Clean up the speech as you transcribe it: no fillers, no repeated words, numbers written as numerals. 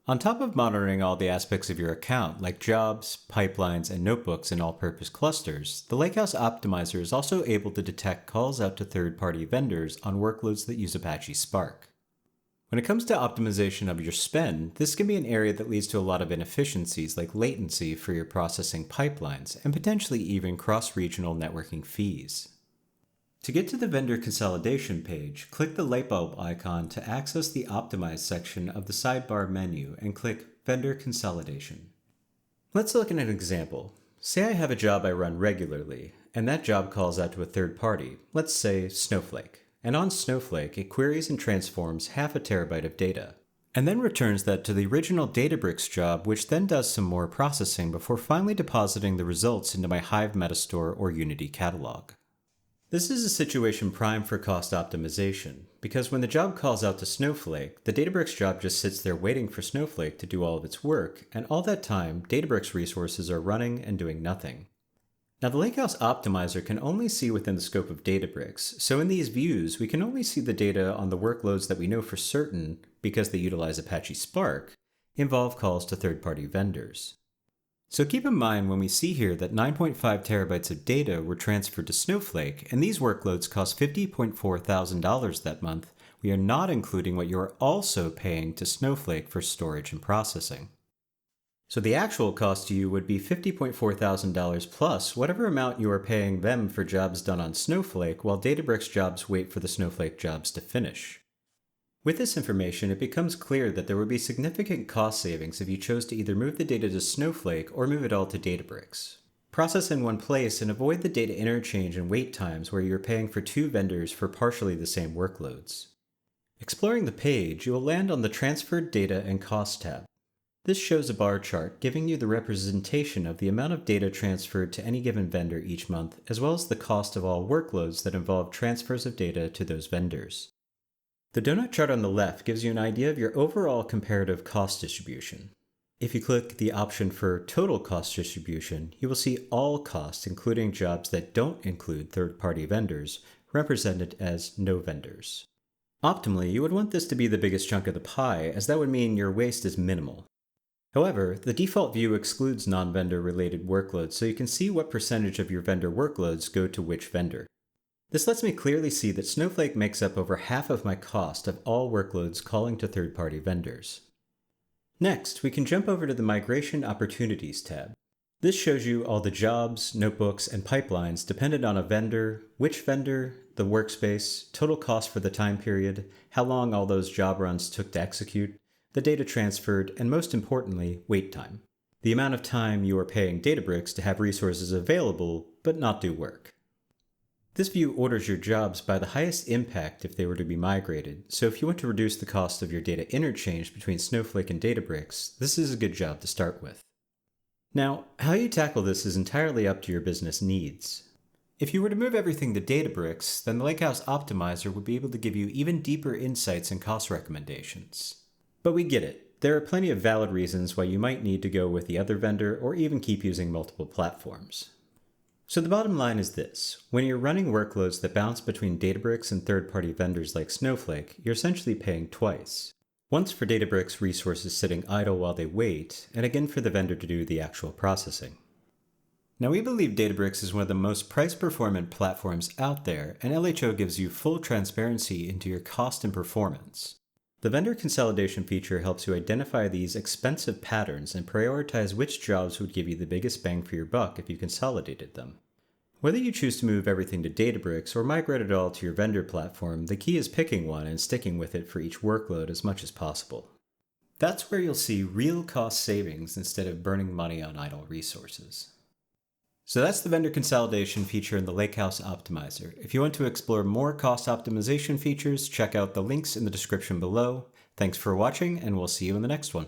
On top of monitoring all the aspects of your account, like jobs, pipelines, and notebooks in all-purpose clusters, the Lakehouse Optimizer is also able to detect calls out to third-party vendors on workloads that use Apache Spark. When it comes to optimization of your spend, this can be an area that leads to a lot of inefficiencies like latency for your processing pipelines, and potentially even cross-regional networking fees. To get to the vendor consolidation page, click the light bulb icon to access the Optimize section of the sidebar menu and click Vendor Consolidation. Let's look at an example. Say I have a job I run regularly, and that job calls out to a third party, let's say Snowflake. And on Snowflake, it queries and transforms half a terabyte of data, and then returns that to the original Databricks job, which then does some more processing before finally depositing the results into my Hive Metastore or Unity catalog. This is a situation prime for cost optimization, because when the job calls out to Snowflake, the Databricks job just sits there waiting for Snowflake to do all of its work, and all that time, Databricks resources are running and doing nothing. Now, the Lakehouse Optimizer can only see within the scope of Databricks, so in these views, we can only see the data on the workloads that we know for certain, because they utilize Apache Spark, involve calls to third-party vendors. So keep in mind when we see here that 9.5 terabytes of data were transferred to Snowflake, and these workloads cost $50.4 thousand that month, we are not including what you are also paying to Snowflake for storage and processing. So the actual cost to you would be $50.4 thousand plus whatever amount you are paying them for jobs done on Snowflake while Databricks jobs wait for the Snowflake jobs to finish. With this information, it becomes clear that there would be significant cost savings if you chose to either move the data to Snowflake or move it all to Databricks. Process in one place and avoid the data interchange and wait times where you're paying for two vendors for partially the same workloads. Exploring the page, you will land on the Transferred Data and Cost tab. This shows a bar chart giving you the representation of the amount of data transferred to any given vendor each month, as well as the cost of all workloads that involve transfers of data to those vendors. The donut chart on the left gives you an idea of your overall comparative cost distribution. If you click the option for Total Cost Distribution, you will see all costs, including jobs that don't include third-party vendors, represented as no vendors. Optimally, you would want this to be the biggest chunk of the pie, as that would mean your waste is minimal. However, the default view excludes non-vendor related workloads, so you can see what percentage of your vendor workloads go to which vendor. This lets me clearly see that Snowflake makes up over half of my cost of all workloads calling to third-party vendors. Next, we can jump over to the Migration Opportunities tab. This shows you all the jobs, notebooks, and pipelines dependent on a vendor, which vendor, the workspace, total cost for the time period, how long all those job runs took to execute, the data transferred, and most importantly, wait time. The amount of time you are paying Databricks to have resources available, but not do work. This view orders your jobs by the highest impact if they were to be migrated, so if you want to reduce the cost of your data interchange between Snowflake and Databricks, this is a good job to start with. Now, how you tackle this is entirely up to your business needs. If you were to move everything to Databricks, then the Lakehouse Optimizer would be able to give you even deeper insights and cost recommendations. But we get it. There are plenty of valid reasons why you might need to go with the other vendor or even keep using multiple platforms. So the bottom line is this. When you're running workloads that bounce between Databricks and third-party vendors like Snowflake, you're essentially paying twice. Once for Databricks resources sitting idle while they wait, and again for the vendor to do the actual processing. Now, we believe Databricks is one of the most price-performant platforms out there, and LHO gives you full transparency into your cost and performance. The vendor consolidation feature helps you identify these expensive patterns and prioritize which jobs would give you the biggest bang for your buck if you consolidated them. Whether you choose to move everything to Databricks or migrate it all to your vendor platform, the key is picking one and sticking with it for each workload as much as possible. That's where you'll see real cost savings instead of burning money on idle resources. So that's the vendor consolidation feature in the Lakehouse Optimizer. If you want to explore more cost optimization features, check out the links in the description below. Thanks for watching, and we'll see you in the next one.